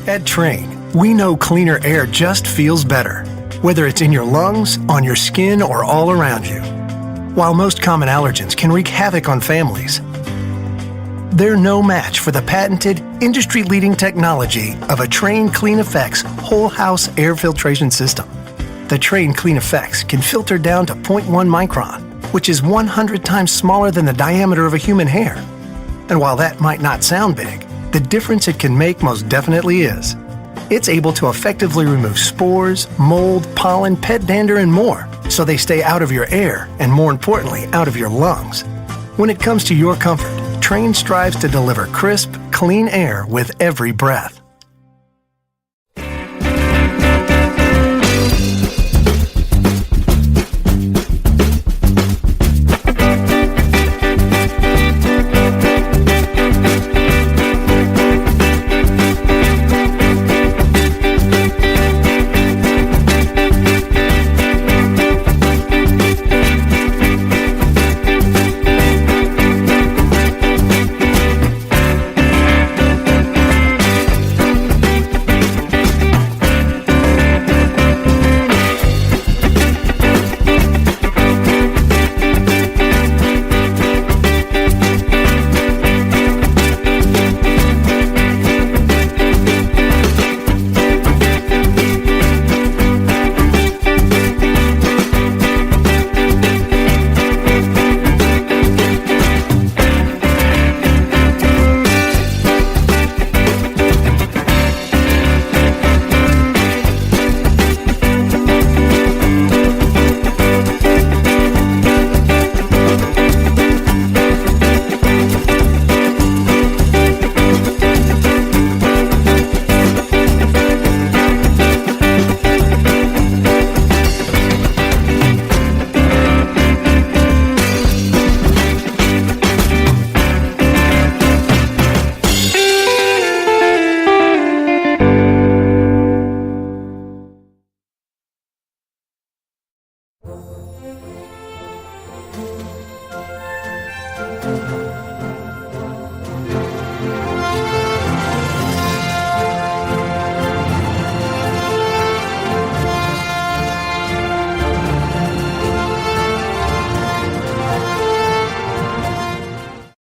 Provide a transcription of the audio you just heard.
At Trane, we know cleaner air just feels better, whether it's in your lungs, on your skin, or all around you. While most common allergens can wreak havoc on families, they're no match for the patented, industry-leading technology of a Trane Clean Effects whole house air filtration system. The Trane Clean Effects can filter down to 0.1 micron, which is 100 times smaller than the diameter of a human hair. And while that might not sound big, the difference it can make most definitely is. It's able to effectively remove spores, mold, pollen, pet dander, and more, so they stay out of your air and, more importantly, out of your lungs. When it comes to your comfort, Trane strives to deliver crisp, clean air with every breath.